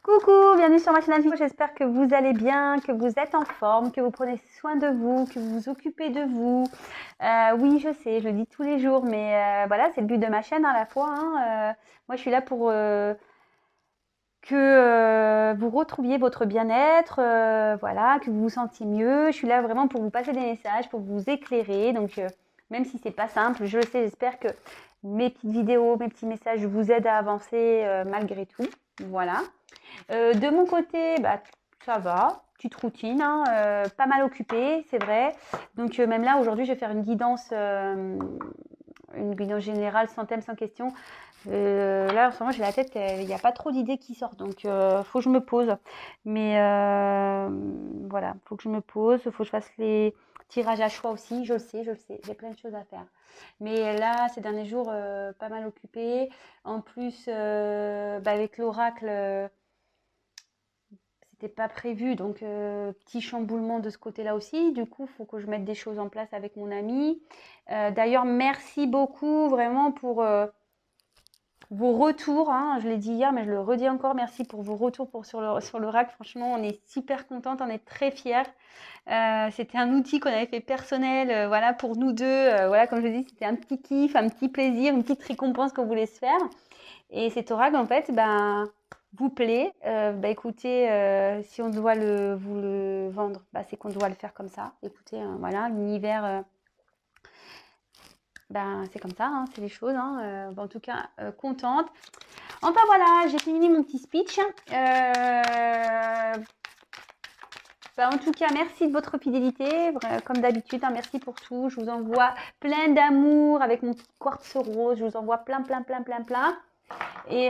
Coucou, bienvenue sur ma chaîne Info. J'espère que vous allez bien, que vous êtes en forme, que vous prenez soin de vous, que vous vous occupez de vous. Oui, je sais, je le dis tous les jours, mais voilà, c'est le but de ma chaîne à la fois. Moi, je suis là pour que vous retrouviez votre bien-être, voilà, que vous vous sentiez mieux. Je suis là vraiment pour vous passer des messages, pour vous éclairer. Donc, même si c'est pas simple, je le sais, j'espère que mes petites vidéos, mes petits messages vous aident à avancer malgré tout. Voilà. De mon côté, bah, ça va, petite routine, pas mal occupée, c'est vrai. Donc même là, aujourd'hui, je vais faire une guidance générale, sans thème, sans question. Là, en ce moment, j'ai la tête, il n'y a pas trop d'idées qui sortent, donc faut que je me pose. Mais voilà, faut que je me pose, faut que je fasse les tirages à choix aussi, je le sais, j'ai plein de choses à faire. Mais là, ces derniers jours, pas mal occupée. En plus, avec l'oracle, c'était pas prévu, donc petit chamboulement de ce côté-là aussi. Du coup, il faut que je mette des choses en place avec mon ami. D'ailleurs, merci beaucoup vraiment pour vos retours. Je l'ai dit hier, mais je le redis encore. Merci pour vos retours sur le rack. Franchement, on est super contente, on est très fiers. C'était un outil qu'on avait fait personnel, voilà, pour nous deux. Voilà, comme je dis, c'était un petit kiff, un petit plaisir, une petite récompense qu'on voulait se faire. Et cet oracle, en fait, vous plaît. Écoutez, si on doit vous le vendre, c'est qu'on doit le faire comme ça. Écoutez, voilà, l'univers, c'est comme ça, c'est les choses. En tout cas, contente. Enfin voilà, j'ai fini mon petit speech. En tout cas, merci de votre fidélité, comme d'habitude, merci pour tout. Je vous envoie plein d'amour avec mon petit quartz rose. Je vous envoie plein. Et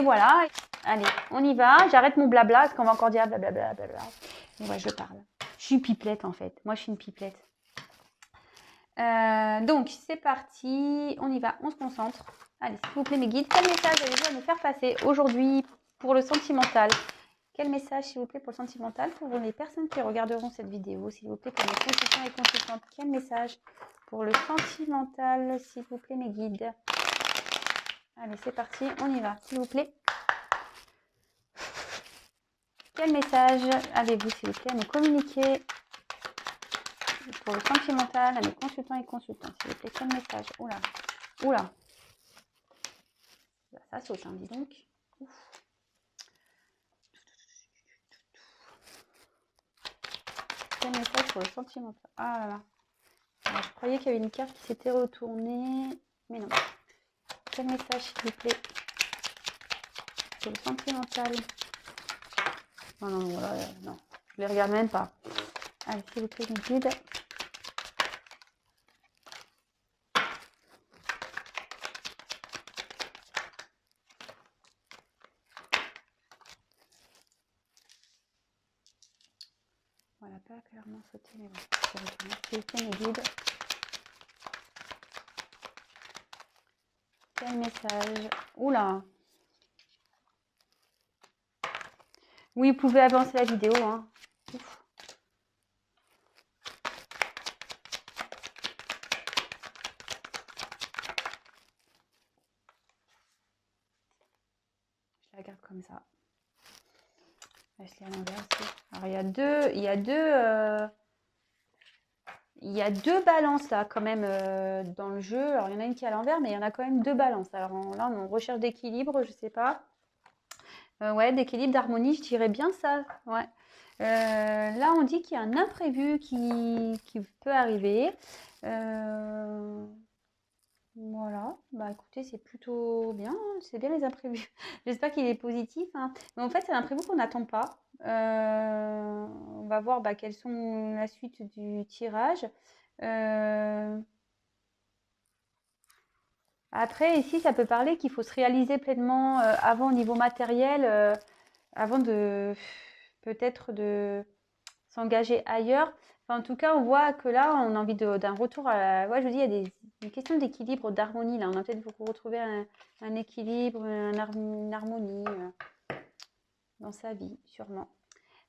voilà. Allez, on y va. J'arrête mon blabla parce qu'on va encore dire blablabla. Et ouais, je parle. Je suis une pipelette en fait. Moi, je suis une pipelette. Donc, c'est parti. On y va. On se concentre. Allez, s'il vous plaît, mes guides, quel message allez-vous à nous faire passer aujourd'hui pour le sentimental? Quel message, s'il vous plaît, pour le sentimental pour les personnes qui regarderont cette vidéo? S'il vous plaît, pour mes consultants et consultantes, quel message pour le sentimental, s'il vous plaît, mes guides? Allez, c'est parti, on y va, s'il vous plaît. Quel message avez-vous, s'il vous plaît, à nous communiquer pour le sentimental, à mes consultants et consultantes, s'il vous plaît? Quel message? Oula. Ça saute, dis donc. Ouf. Quel message pour le sentimental? Ah là là. Alors, je croyais qu'il y avait une carte qui s'était retournée, mais non. Quel message, s'il vous plaît, pour le sentimental? Non, voilà, non. Je les regarde même pas. Allez, s'il vous plaît, mes guides. Voilà, pas clairement sauté, mais bon. S'il vous plaît, mes guides. Quel message? Oula. Oui, vous pouvez avancer la vidéo. Ouf. Je la garde comme ça. Je l'ai à l'envers aussi. Alors, il y a deux balances là quand même dans le jeu. Alors il y en a une qui est à l'envers, mais il y en a quand même deux balances. Alors là, on recherche d'équilibre, je sais pas. Ouais, d'équilibre, d'harmonie, je dirais bien ça. Ouais. Là, on dit qu'il y a un imprévu qui peut arriver. Voilà. Écoutez, c'est plutôt bien. C'est bien les imprévus. J'espère qu'il est positif. Mais en fait, c'est l'imprévu qu'on n'attend pas. On va voir quelles sont la suite du tirage. Après, ici, ça peut parler qu'il faut se réaliser pleinement avant au niveau matériel, avant de peut-être de s'engager ailleurs. Enfin, en tout cas, on voit que là, on a envie d'un retour à la... Ouais, je vous dis, il y a une question d'équilibre, d'harmonie. Là, on a peut-être retrouver un équilibre, une harmonie dans sa vie, sûrement.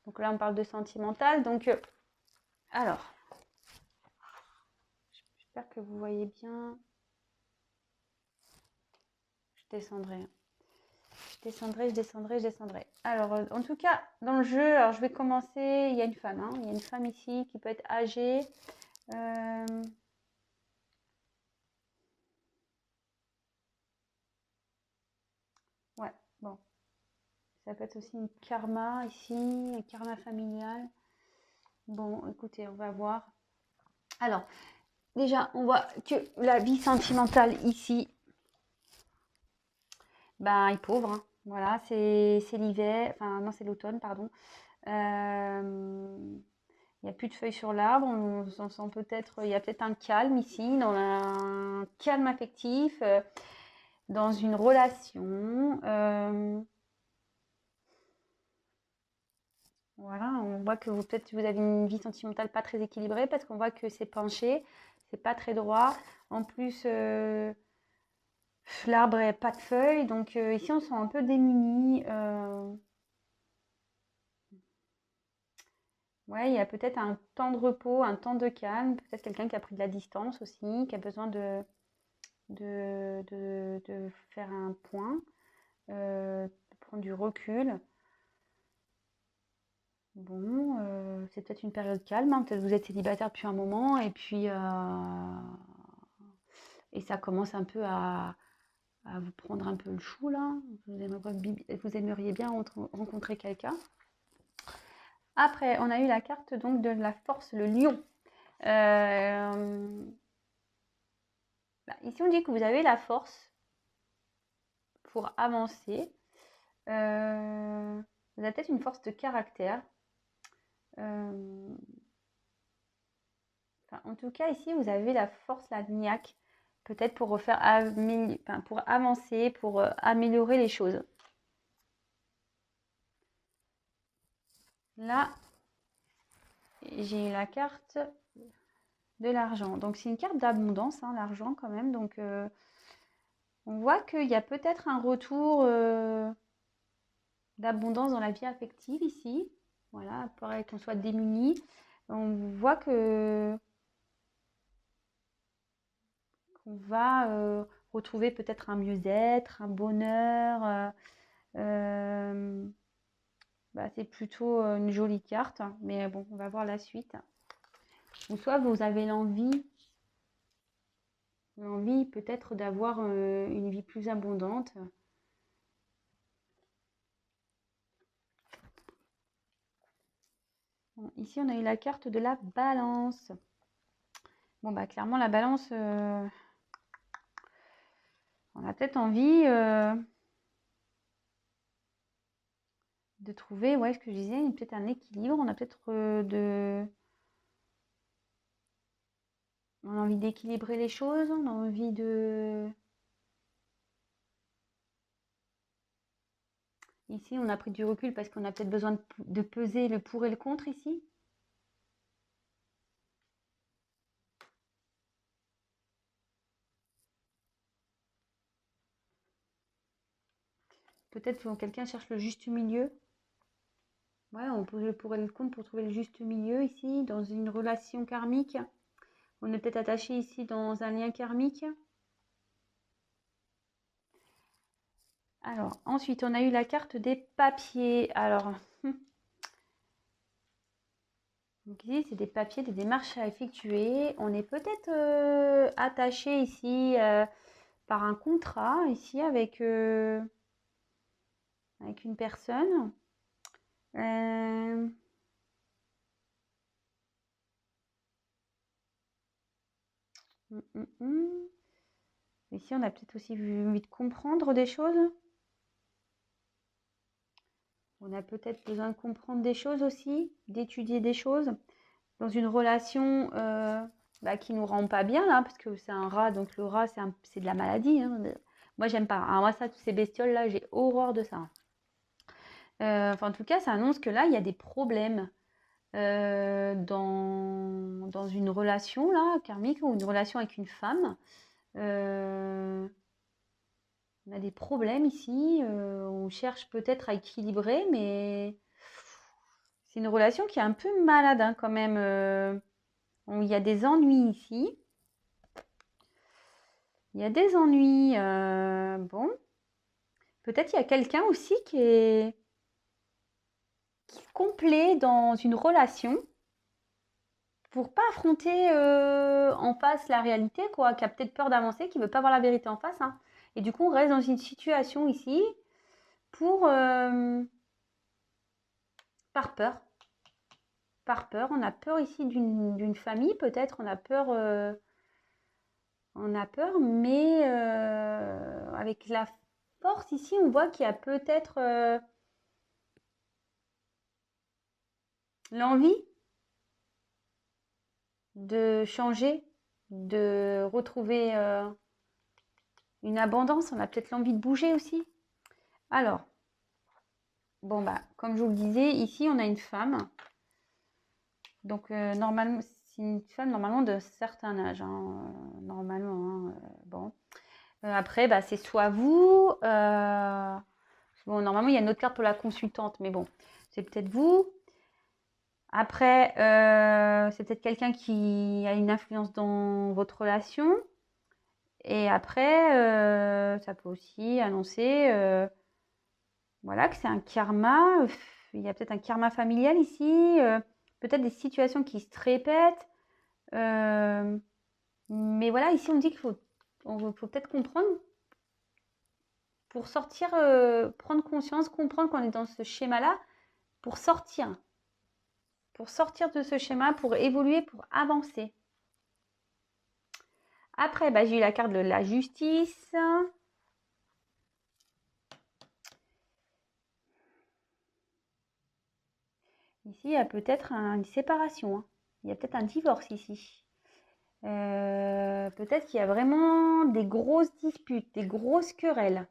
Donc là, on parle de sentimental. Donc, alors, j'espère que vous voyez bien. Je descendrai. Je descendrai, je descendrai, je descendrai. Alors, en tout cas, dans le jeu, alors je vais commencer. Il y a une femme, hein. Il y a une femme ici qui peut être âgée. Ouais, bon. Ça peut être aussi une karma ici, un karma familial. Bon, écoutez, on va voir. Alors, déjà, on voit que la vie sentimentale ici, ben, est pauvre, hein. Voilà, c'est l'hiver, enfin non, c'est l'automne, pardon. Il n'y a plus de feuilles sur l'arbre, on sent peut-être, il y a peut-être un calme ici, dans un calme affectif, dans une relation. Voilà, on voit que peut-être vous avez une vie sentimentale pas très équilibrée parce qu'on voit que c'est penché, c'est pas très droit. En plus, l'arbre n'a pas de feuilles, donc ici on se sent un peu démuni. Ouais, il y a peut-être un temps de repos, un temps de calme, peut-être quelqu'un qui a pris de la distance aussi, qui a besoin de faire un point, de prendre du recul. Bon, c'est peut-être une période calme, hein. Peut-être que vous êtes célibataire depuis un moment et puis et ça commence un peu à vous prendre un peu le chou là. Vous aimeriez bien rencontrer quelqu'un. Après, on a eu la carte donc de la force, le lion. Ici, on dit que vous avez la force pour avancer. Vous avez peut-être une force de caractère. En tout cas, ici, vous avez la force, la niaque, peut-être pour pour avancer, pour améliorer les choses. Là, j'ai eu la carte de l'argent. Donc, c'est une carte d'abondance, hein, l'argent quand même. Donc, on voit qu'il y a peut-être un retour d'abondance dans la vie affective ici. Voilà, pareil qu'on soit démuni. On voit qu'on va retrouver peut-être un mieux-être, un bonheur. C'est plutôt une jolie carte, hein, mais bon, on va voir la suite. Ou soit vous avez l'envie peut-être d'avoir une vie plus abondante. Bon, ici, on a eu la carte de la balance. Bon, clairement, la balance, on a peut-être envie de trouver, ouais, ce que je disais, peut-être un équilibre. On a peut-être on a envie d'équilibrer les choses, on a envie de... Ici, on a pris du recul parce qu'on a peut-être besoin de peser le pour et le contre ici. Peut-être que quelqu'un cherche le juste milieu. Ouais, on pose le pour et le contre pour trouver le juste milieu ici, dans une relation karmique. On est peut-être attaché ici dans un lien karmique. Alors, ensuite, on a eu la carte des papiers. Alors, donc ici, c'est des papiers, des démarches à effectuer. On est peut-être attaché ici par un contrat, ici, avec une personne. Ici, on a peut-être aussi envie de comprendre des choses. On a peut-être besoin de comprendre des choses aussi, d'étudier des choses dans une relation qui nous rend pas bien là, parce que c'est un rat, donc le rat c'est de la maladie, hein. Moi j'aime pas. Alors moi ça, toutes ces bestioles là, j'ai horreur de ça. En tout cas, ça annonce que là il y a des problèmes dans une relation là karmique ou une relation avec une femme. On a des problèmes ici. On cherche peut-être à équilibrer, mais c'est une relation qui est un peu malade hein, quand même. Il y a des ennuis ici. Il y a des ennuis. Bon, Peut-être il y a quelqu'un aussi qui est complet dans une relation pour pas affronter en face la réalité, quoi, qui a peut-être peur d'avancer, qui veut pas voir la vérité en face, hein. Et du coup, on reste dans une situation ici pour par peur. Par peur. On a peur ici d'une famille, peut-être. On a peur, mais avec la force ici, on voit qu'il y a peut-être l'envie de changer, de retrouver une abondance. On a peut-être l'envie de bouger aussi. Alors, bon, bah, comme je vous le disais, ici, on a une femme. Donc, normalement, c'est une femme normalement de certain âge, hein, normalement, hein, bon. Après, bah, c'est soit vous. Bon, normalement, il y a une autre carte pour la consultante, mais bon, c'est peut-être vous. Après, c'est peut-être quelqu'un qui a une influence dans votre relation. Et après, ça peut aussi annoncer voilà, que c'est un karma. Il y a peut-être un karma familial ici. Peut-être des situations qui se répètent. Mais voilà, ici, on dit qu'il faut peut-être comprendre pour sortir, prendre conscience, comprendre qu'on est dans ce schéma-là pour sortir. Pour sortir de ce schéma, pour évoluer, pour avancer. Après, bah, j'ai eu la carte de la justice. Ici, il y a peut-être une séparation, hein. Il y a peut-être un divorce ici. Peut-être qu'il y a vraiment des grosses disputes, des grosses querelles.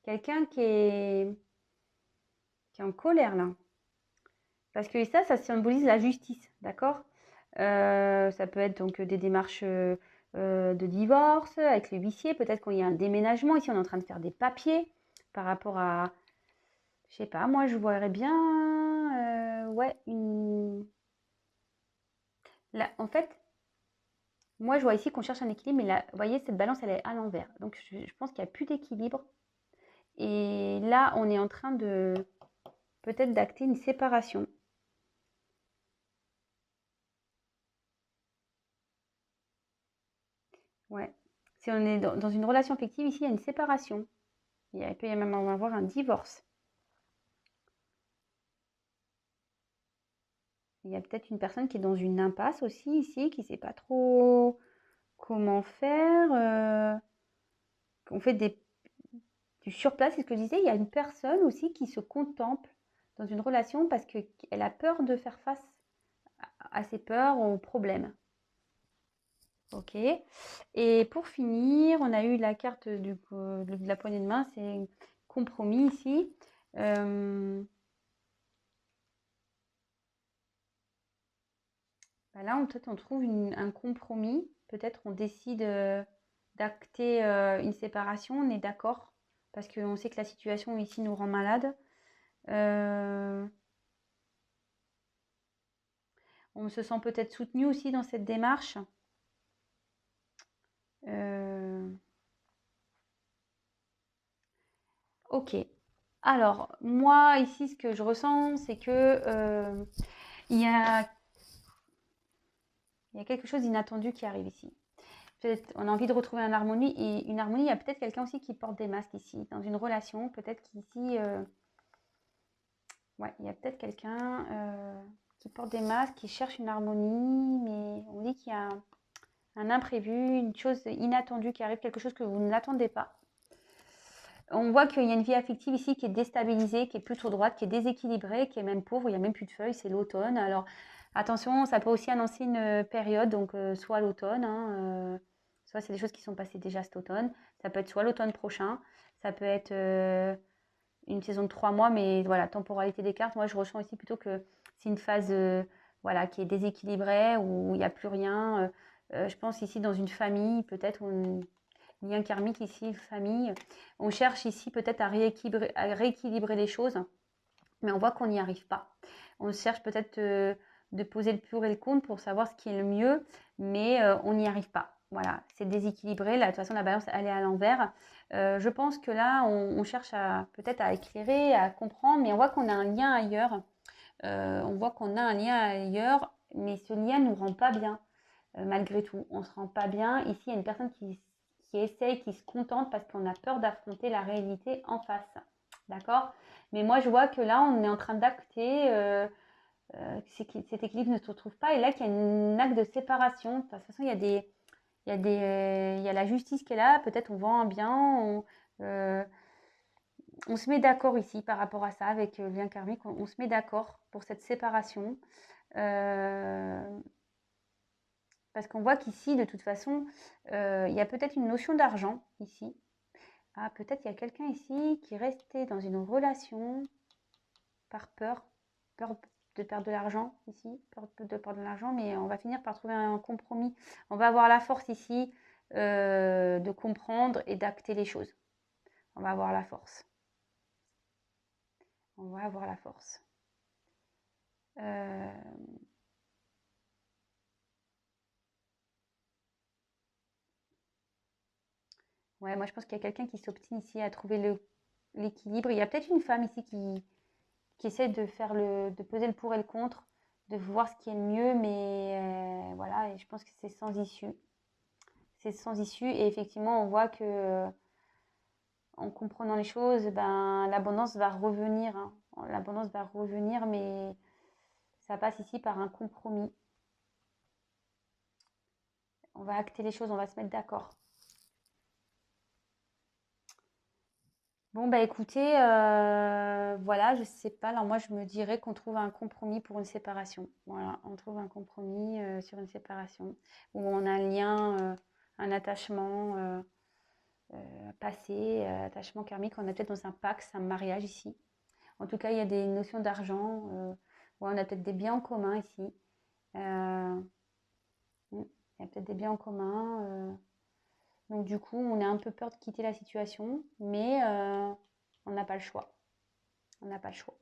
Quelqu'un qui est en colère là. Parce que ça symbolise la justice, d'accord? Ça peut être donc des démarches de divorce avec le huissier. Peut-être qu'il y a un déménagement. Ici, on est en train de faire des papiers par rapport à, je sais pas, moi je voudrais bien, ouais, là, en fait, moi je vois ici qu'on cherche un équilibre, mais là, vous voyez, cette balance, elle est à l'envers. Donc je pense qu'il n'y a plus d'équilibre. Et là, on est en train de peut-être d'acter une séparation. Ouais. Si on est dans une relation affective, ici, il y a une séparation. Il peut y même avoir un divorce. Il y a peut-être une personne qui est dans une impasse aussi ici, qui ne sait pas trop comment faire. On fait du surplace, c'est ce que je disais. Il y a une personne aussi qui se contemple dans une relation parce qu'elle a peur de faire face à ses peurs, aux problèmes. Ok. Et pour finir, on a eu la carte de la poignée de main, c'est compromis ici. Bah là, peut-être on trouve un compromis. Peut-être on décide d'acter une séparation. On est d'accord parce qu'on sait que la situation ici nous rend malade. On se sent peut-être soutenu aussi dans cette démarche. Ok. Alors, moi, ici, ce que je ressens, c'est que il y a quelque chose d'inattendu qui arrive ici. Peut-être on a envie de retrouver une harmonie. Et une harmonie, il y a peut-être quelqu'un aussi qui porte des masques ici, dans une relation. Peut-être qu'ici, ouais, il y a peut-être quelqu'un qui porte des masques, qui cherche une harmonie, mais on dit qu'il y a un imprévu, une chose inattendue qui arrive, quelque chose que vous n'attendez pas. On voit qu'il y a une vie affective ici qui est déstabilisée, qui est plutôt droite, qui est déséquilibrée, qui est même pauvre, il n'y a même plus de feuilles, c'est l'automne. Alors attention, ça peut aussi annoncer une période, donc soit l'automne, hein, soit c'est des choses qui sont passées déjà cet automne, ça peut être soit l'automne prochain, ça peut être une saison de 3 mois, mais voilà, temporalité des cartes, moi je ressens ici plutôt que c'est une phase voilà, qui est déséquilibrée, où il n'y a plus rien. Je pense ici dans une famille, peut-être lien karmique ici, famille. On cherche ici peut-être à rééquilibrer les choses, mais on voit qu'on n'y arrive pas. On cherche peut-être de poser le pour et le contre pour savoir ce qui est le mieux, mais on n'y arrive pas. Voilà, c'est déséquilibré. Là, de toute façon, la balance, elle est à l'envers. Je pense que là, on cherche peut-être à éclairer, à comprendre, mais on voit qu'on a un lien ailleurs. On voit qu'on a un lien ailleurs, mais ce lien ne nous rend pas bien, malgré tout. On ne se rend pas bien. Ici, il y a une personne qui essaye, qui se contente parce qu'on a peur d'affronter la réalité en face. D'accord? Mais moi, je vois que là, on est en train d'acter cet équilibre ne se retrouve pas. Et là, qu'il y a un acte de séparation. De toute façon, il y a la justice qui est là. Peut-être on vend un bien. On se met d'accord ici par rapport à ça avec le lien karmique. On se met d'accord pour cette séparation. Parce qu'on voit qu'ici, de toute façon, il y a peut-être une notion d'argent ici. Ah, peut-être il y a quelqu'un ici qui est resté dans une relation par peur de perdre de l'argent ici, peur de perdre de l'argent, mais on va finir par trouver un compromis. On va avoir la force ici de comprendre et d'acter les choses. On va avoir la force. On va avoir la force. Ouais, moi je pense qu'il y a quelqu'un qui s'obstine ici à trouver l'équilibre. Il y a peut-être une femme ici qui essaie de peser le pour et le contre, de voir ce qui est le mieux, mais voilà, et je pense que c'est sans issue. C'est sans issue, et effectivement, on voit que en comprenant les choses, ben, l'abondance va revenir. Hein. L'abondance va revenir, mais ça passe ici par un compromis. On va acter les choses, on va se mettre d'accord. Bon, bah écoutez, voilà, je sais pas. Alors moi, je me dirais qu'on trouve un compromis pour une séparation. Voilà, on trouve un compromis sur une séparation où on a un lien, un attachement passé, attachement karmique. On est peut-être dans un pacte, un mariage ici. En tout cas, il y a des notions d'argent. Ouais, on a peut-être des biens en commun ici. Euh, il y a peut-être des biens en commun. Donc du coup, on a un peu peur de quitter la situation, mais on n'a pas le choix. On n'a pas le choix.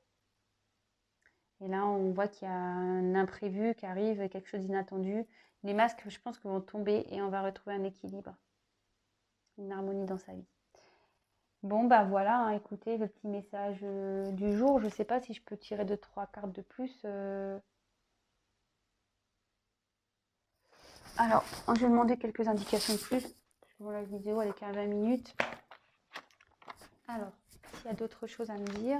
Et là, on voit qu'il y a un imprévu qui arrive, quelque chose d'inattendu. Les masques, je pense, vont tomber et on va retrouver un équilibre, une harmonie dans sa vie. Bon, bah voilà, hein, écoutez, le petit message du jour. Je ne sais pas si je peux tirer 2, 3 cartes de plus. Alors, je vais demander quelques indications de plus. Parce que la vidéo, elle est qu'à 20 minutes. Alors, s'il y a d'autres choses à me dire.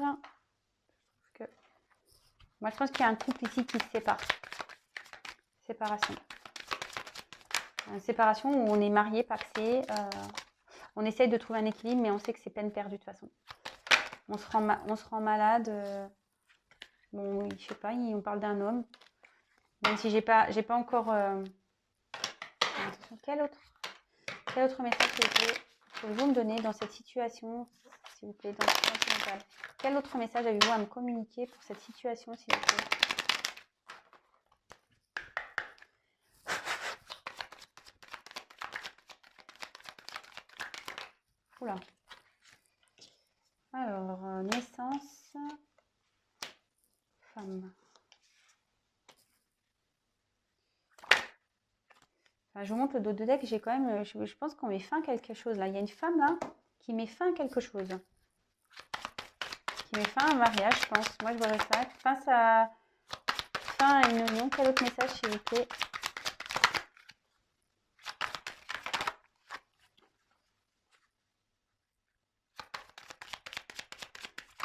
Moi, je pense qu'il y a un couple ici qui se sépare. Séparation. Une séparation où on est marié, paxé. On essaye de trouver un équilibre, mais on sait que c'est peine perdue de toute façon. On se rend malade. Bon, oui, je sais pas, on parle d'un homme. Même si j'ai pas encore... attention, quel autre message pouvez-vous me donner dans cette situation, s'il vous plaît, dans cette situation mentale? Quel autre message avez-vous à me communiquer pour cette situation, s'il vous plaît? Oula. Alors, naissance, femme. Enfin, je vous montre le dos de deck, j'ai quand même, je pense qu'on met fin à quelque chose là. Il y a une femme là qui met fin à quelque chose. Qui met fin à un mariage, je pense. Moi, je verrais ça. Fin à une union. Quel autre message, s'il vous plaît?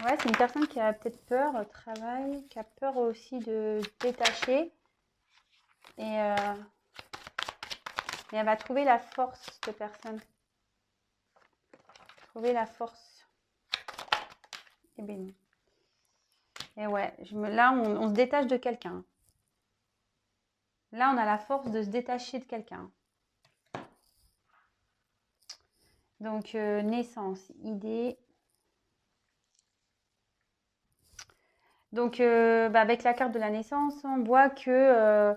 Ouais, c'est une personne qui a peut-être peur au travail, qui a peur aussi de se détacher. Et mais elle va trouver la force, cette personne. Trouver la force. Et bien non. Et ouais, là, on se détache de quelqu'un. Là, on a la force de se détacher de quelqu'un. Donc, naissance, idée. Donc, avec la carte de la naissance, on voit que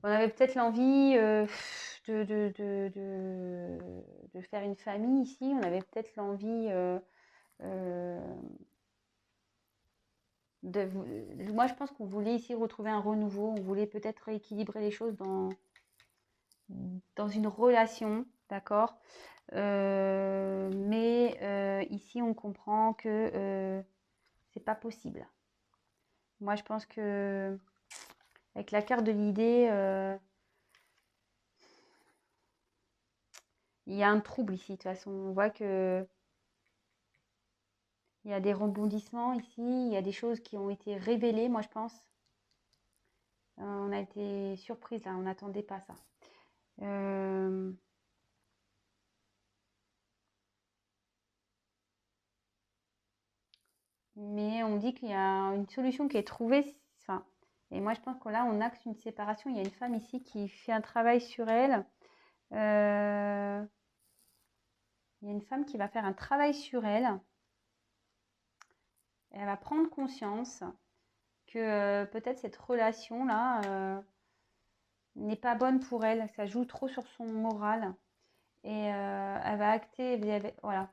on avait peut-être l'envie de faire une famille ici. On avait peut-être l'envie moi, je pense qu'on voulait ici retrouver un renouveau. On voulait peut-être rééquilibrer les choses dans une relation, d'accord? Mais ici, on comprend que c'est pas possible. Moi, je pense que avec la carte de l'idée, il y a un trouble ici. De toute façon, on voit que il y a des rebondissements ici, il y a des choses qui ont été révélées, moi je pense. On a été surprise là, on n'attendait pas ça. Euh, mais on me dit qu'il y a une solution qui est trouvée. Enfin, et moi je pense que là on axe une séparation. Il y a une femme ici qui fait un travail sur elle. Euh, il y a une femme qui va faire un travail sur elle. Et elle va prendre conscience que peut-être cette relation-là n'est pas bonne pour elle. Ça joue trop sur son moral. Et elle va acter, voilà,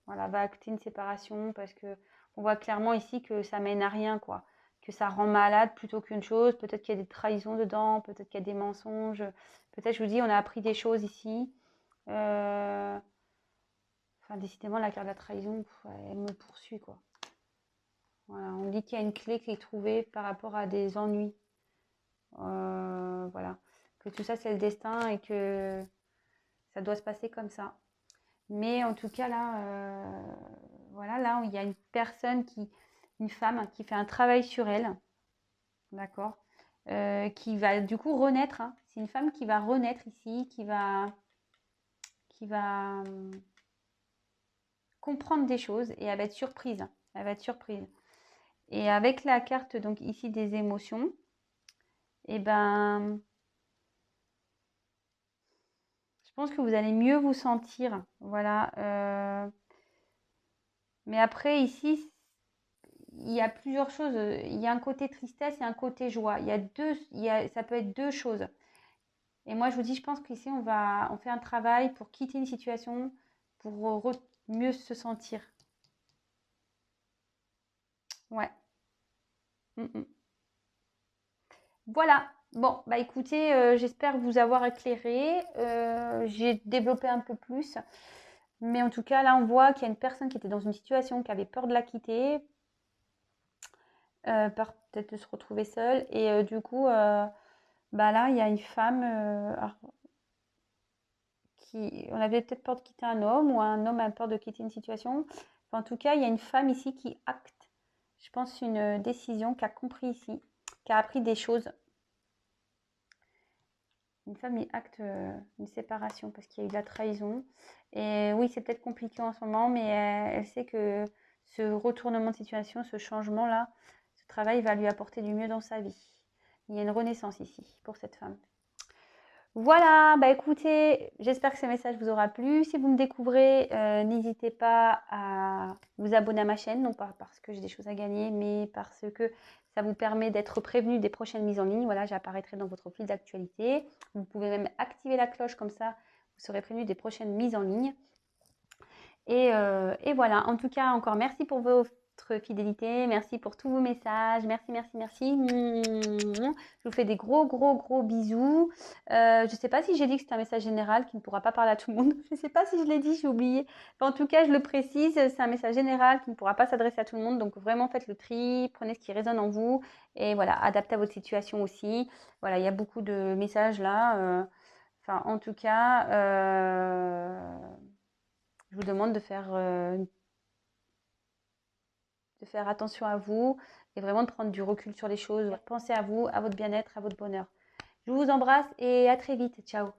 voilà, va acter une séparation parce que on voit clairement ici que ça mène à rien, quoi. Que ça rend malade plutôt qu'une chose. Peut-être qu'il y a des trahisons dedans, peut-être qu'il y a des mensonges. Peut-être, je vous dis, on a appris des choses ici. Euh, Enfin, décidément, la carte de la trahison, elle me poursuit, quoi. Voilà, on dit qu'il y a une clé qui est trouvée par rapport à des ennuis. Voilà. Que tout ça, c'est le destin et que ça doit se passer comme ça. Mais en tout cas, là, voilà, là, il y a une personne une femme qui fait un travail sur elle, d'accord, qui va du coup renaître, hein. C'est une femme qui va renaître ici, qui va comprendre des choses et elle va être surprise. Elle va être surprise. Et avec la carte, donc ici, des émotions, et ben, je pense que vous allez mieux vous sentir. Voilà. Mais après, ici, il y a plusieurs choses. Il y a un côté tristesse et un côté joie. Ça peut être deux choses. Et moi, je vous dis, je pense qu'ici, on fait un travail pour quitter une situation, pour mieux se sentir. Ouais. Mm, mm. Voilà. Bon, bah écoutez, j'espère vous avoir éclairé. J'ai développé un peu plus. Mais en tout cas, là, on voit qu'il y a une personne qui était dans une situation, qui avait peur de la quitter, peur peut-être de se retrouver seule. Et du coup, bah là, il y a une femme on avait peut-être peur de quitter un homme ou un homme a peur de quitter une situation. Enfin, en tout cas, il y a une femme ici qui acte, je pense, une décision, qui a compris ici, qui a appris des choses. Une femme qui acte une séparation parce qu'il y a eu de la trahison. Et oui, c'est peut-être compliqué en ce moment, mais elle sait que ce retournement de situation, ce changement-là, ce travail va lui apporter du mieux dans sa vie. Il y a une renaissance ici pour cette femme. Voilà, bah écoutez, j'espère que ce message vous aura plu. Si vous me découvrez, n'hésitez pas à vous abonner à ma chaîne, non pas parce que j'ai des choses à gagner, mais parce que ça vous permet d'être prévenu des prochaines mises en ligne. Voilà, j'apparaîtrai dans votre fil d'actualité. Vous pouvez même activer la cloche, comme ça, vous serez prévenu des prochaines mises en ligne. Et voilà, en tout cas, encore merci pour votre fidélité, merci pour tous vos messages, merci, merci, merci. Je vous fais des gros, gros, gros bisous. Je ne sais pas si j'ai dit que c'était un message général qui ne pourra pas parler à tout le monde. Je ne sais pas si je l'ai dit, j'ai oublié. Enfin, en tout cas, je le précise, c'est un message général qui ne pourra pas s'adresser à tout le monde. Donc, vraiment, faites le tri, prenez ce qui résonne en vous et voilà, adaptez à votre situation aussi. Voilà, il y a beaucoup de messages là. Enfin, en tout cas, je vous demande de faire attention à vous et vraiment de prendre du recul sur les choses. Pensez à vous, à votre bien-être, à votre bonheur. Je vous embrasse et à très vite. Ciao.